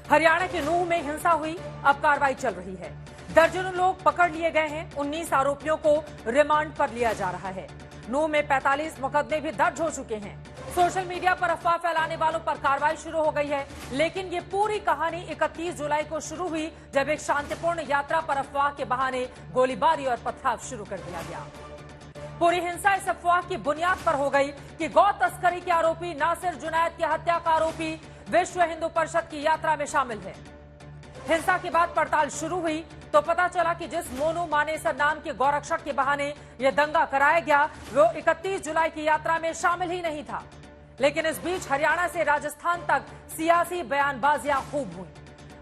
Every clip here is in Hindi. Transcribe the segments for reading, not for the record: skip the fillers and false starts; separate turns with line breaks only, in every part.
हरियाणा के नूंह में हिंसा हुई, अब कार्रवाई चल रही है। दर्जनों लोग पकड़ लिए गए हैं। 19 आरोपियों को रिमांड पर लिया जा रहा है। नूंह में 45 मुकदमे भी दर्ज हो चुके हैं। सोशल मीडिया पर अफवाह फैलाने वालों पर कार्रवाई शुरू हो गई है, लेकिन ये पूरी कहानी 31 जुलाई को शुरू हुई, जब एक शांतिपूर्ण यात्रा पर अफवाह के बहाने गोलीबारी और पथराव शुरू कर दिया गया। पूरी हिंसा इस अफवाह की बुनियाद पर हो गई कि गौ तस्करी के आरोपी नासिर जुनैद की हत्या का आरोपी विश्व हिंदू परिषद की यात्रा में शामिल है। हिंसा के बाद पड़ताल शुरू हुई तो पता चला कि जिस मोनू मानेसर नाम के गौरक्षक के बहाने यह दंगा कराया गया, वो 31 जुलाई की यात्रा में शामिल ही नहीं था। लेकिन इस बीच हरियाणा से राजस्थान तक सियासी बयानबाजियां खूब हुई।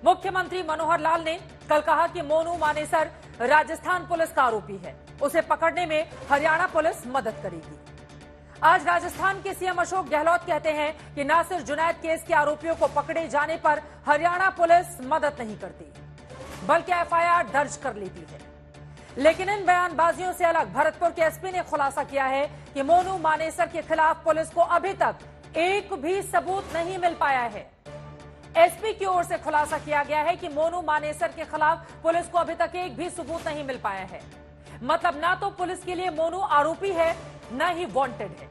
मुख्यमंत्री मनोहर लाल ने कल कहा कि मोनू मानेसर राजस्थान पुलिस का आरोपी है, उसे पकड़ने में हरियाणा पुलिस मदद करेगी। आज राजस्थान के सीएम अशोक गहलोत कहते हैं कि नासिर जुनैद केस के आरोपियों को पकड़े जाने पर हरियाणा पुलिस मदद नहीं करती, बल्कि एफआईआर दर्ज कर लेती है। लेकिन इन बयानबाजियों से अलग भरतपुर के एसपी ने खुलासा किया है कि मोनू मानेसर के खिलाफ पुलिस को अभी तक एक भी सबूत नहीं मिल पाया है। एसपी की ओर से खुलासा किया गया है कि मोनू मानेसर के खिलाफ पुलिस को अभी तक एक भी सबूत नहीं मिल पाया है। मतलब ना तो पुलिस के लिए मोनू आरोपी है, न ही वांटेड है।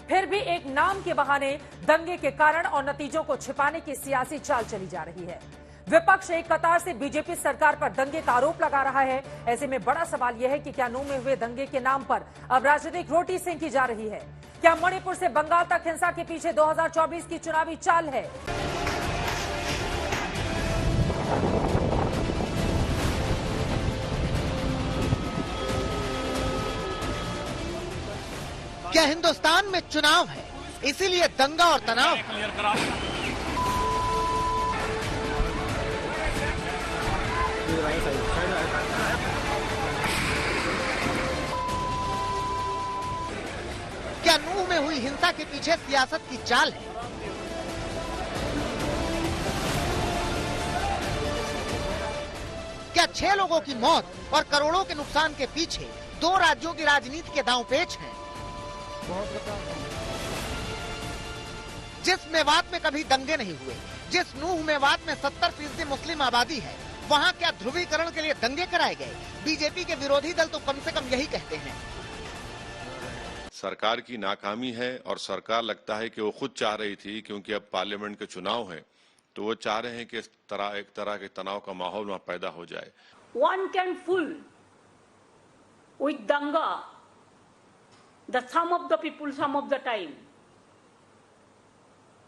फिर भी एक नाम के बहाने दंगे के कारण और नतीजों को छिपाने की सियासी चाल चली जा रही है। विपक्ष एक कतार से बीजेपी सरकार पर दंगे का आरोप लगा रहा है। ऐसे में बड़ा सवाल यह है कि क्या नूंह में हुए दंगे के नाम पर अब राजनीतिक रोटी सेंकी जा रही है? क्या मणिपुर से बंगाल तक हिंसा के पीछे 2024 की चुनावी चाल है?
क्या हिंदुस्तान में चुनाव है, इसीलिए दंगा और तनाव? क्या नूंह में हुई हिंसा के पीछे सियासत की चाल है? क्या 6 लोगों की मौत और करोड़ों के नुकसान के पीछे 2 राज्यों की राजनीति के दांवपेच हैं? जिस मेवात में कभी दंगे नहीं हुए, जिस नूंह मेवात में 70% मुस्लिम आबादी है, वहाँ क्या ध्रुवीकरण के लिए दंगे कराए गए? बीजेपी के विरोधी दल तो कम से कम यही कहते हैं।
सरकार की नाकामी है और सरकार लगता है कि वो खुद चाह रही थी, क्योंकि अब पार्लियामेंट के चुनाव हैं, तो वो चाह रहे हैं कि एक तरह के तनाव का माहौल वहाँ पैदा हो जाए।
One can fool with danga the some of the people some of the time,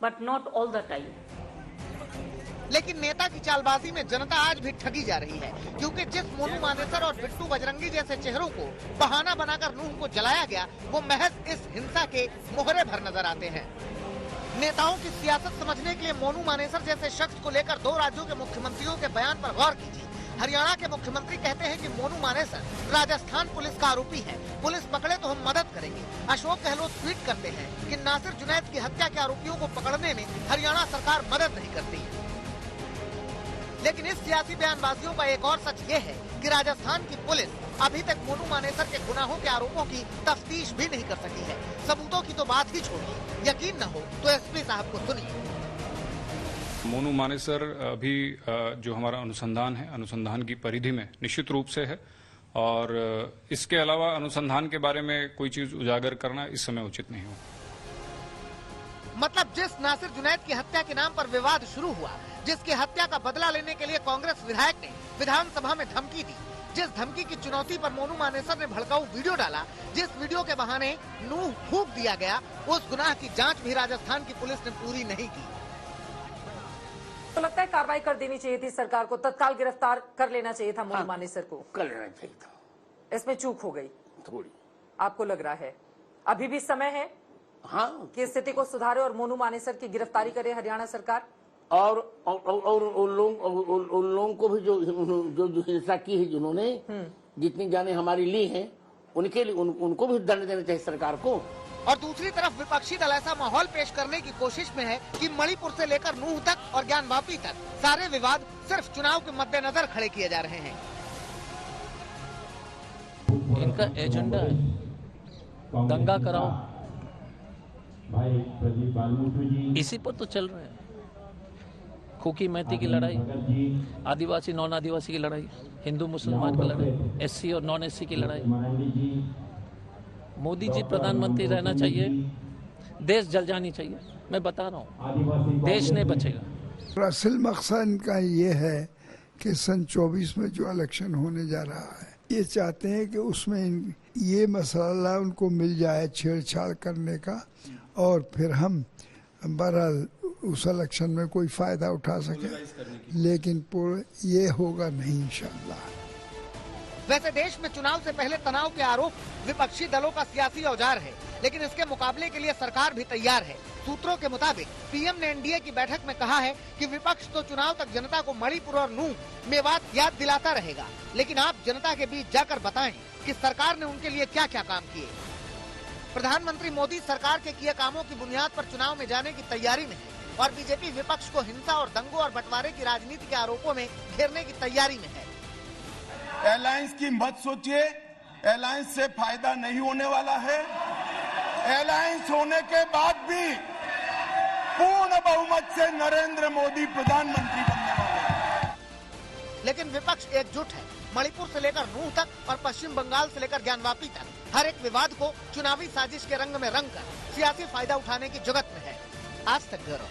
but not all the time.
लेकिन नेता की चालबाजी में जनता आज भी ठगी जा रही है, क्योंकि जिस मोनू मानेसर और बिट्टू बजरंगी जैसे चेहरों को बहाना बनाकर नूंह को जलाया गया, वो महज इस हिंसा के मोहरे भर नजर आते हैं। नेताओं की सियासत समझने के लिए मोनू मानेसर जैसे शख्स को लेकर 2 राज्यों के मुख्यमंत्रियों के बयान पर गौर कीजिए। हरियाणा के मुख्यमंत्री कहते हैं कि मोनू मानेसर राजस्थान पुलिस का आरोपी है, पुलिस पकड़े तो हम मदद करेंगे। अशोक गहलोत ट्वीट करते हैं कि नासिर जुनैद की हत्या के आरोपियों को पकड़ने में हरियाणा सरकार मदद नहीं करती। लेकिन इस सियासी बयानबाजियों का एक और सच ये है कि राजस्थान की पुलिस अभी तक मोनू मानेसर के गुनाहों के आरोपों की तफ्तीश भी नहीं कर सकी है। सबूतों की तो बात ही छोड़िए, यकीन न हो तो एसपी साहब को सुनिए।
मोनू मानेसर अभी जो हमारा अनुसंधान है, अनुसंधान की परिधि में निश्चित रूप से है, और इसके अलावा अनुसंधान के बारे में कोई चीज उजागर करना इस समय उचित नहीं हो।
मतलब जिस नासिर जुनैद की हत्या के नाम पर विवाद शुरू हुआ, जिसकी हत्या का बदला लेने के लिए कांग्रेस विधायक ने विधानसभा में धमकी दी, जिस धमकी की चुनौती पर मोनू मानेसर ने भड़काऊ वीडियो डाला, जिस वीडियो के बहाने नूंह फूंक दिया गया, उस गुनाह की जांच भी राजस्थान की पुलिस ने पूरी नहीं की।
तो लगता है कार्रवाई कर देनी चाहिए थी सरकार को, तत्काल गिरफ्तार कर लेना चाहिए था मोनू मानेसर को।
कर लेना चाहिए था।
इसमें चूक हो गई
थोड़ी, आपको
आपको लग रहा है? अभी भी समय है कि स्थिति को सुधारे और मोनू मानेसर की गिरफ्तारी करे हरियाणा सरकार।
और उन लोगों को भी जो हिंसा की है, जिन्होंने जितनी जाने हमारी ली हैं, उनके लिए उनको भी दंड देना चाहिए सरकार को।
और दूसरी तरफ विपक्षी दल ऐसा माहौल पेश करने की कोशिश में है कि मणिपुर से लेकर नूंह तक और ज्ञानवापी तक सारे विवाद सिर्फ चुनाव के मद्देनजर खड़े किए जा रहे हैं।
इनका एजेंडा है दंगा कराओ, इसी पर तो चल रहे हैं। खुकी मैती की लड़ाई, आदिवासी नॉन आदिवासी की लड़ाई, हिंदू मुसलमान की लड़ाई, एससी और नॉन एससी की लड़ाई। मोदी जी प्रधानमंत्री रहना चाहिए, देश जल जानी चाहिए। मैं बता रहा हूँ, देश नहीं बचेगा।
असल मकसद इनका ये है कि सन 24 में जो इलेक्शन होने जा रहा है, ये चाहते हैं कि उसमें ये मसला उनको मिल जाए छेड़छाड़ करने का, और फिर हम बहरहाल उस इलेक्शन में कोई फायदा उठा सके, लेकिन ये होगा नहीं इंशाअल्लाह।
वैसे देश में चुनाव से पहले तनाव के आरोप विपक्षी दलों का सियासी औजार है, लेकिन इसके मुकाबले के लिए सरकार भी तैयार है। सूत्रों के मुताबिक पीएम ने एनडीए की बैठक में कहा है कि विपक्ष तो चुनाव तक जनता को मणिपुर और नूह, मेवात याद दिलाता रहेगा, लेकिन आप जनता के बीच जाकर बताएं कि सरकार ने उनके लिए क्या क्या काम किए। प्रधानमंत्री मोदी सरकार के किए कामों की बुनियाद पर चुनाव में जाने की तैयारी में है, और बीजेपी विपक्ष को हिंसा और दंगों और बंटवारे की राजनीति के आरोपों में घेरने की तैयारी में है।
एलायंस की मत सोचिए, एलायंस से फायदा नहीं होने वाला है। एलायंस होने के बाद भी पूर्ण बहुमत से नरेंद्र मोदी प्रधानमंत्री बनने वाले हैं।
लेकिन विपक्ष एकजुट है। मणिपुर से लेकर नूह तक और पश्चिम बंगाल से लेकर ज्ञानवापी तक हर एक विवाद को चुनावी साजिश के रंग में रंग कर सियासी फायदा उठाने की जुगत में है। आज तक ब्यूरो।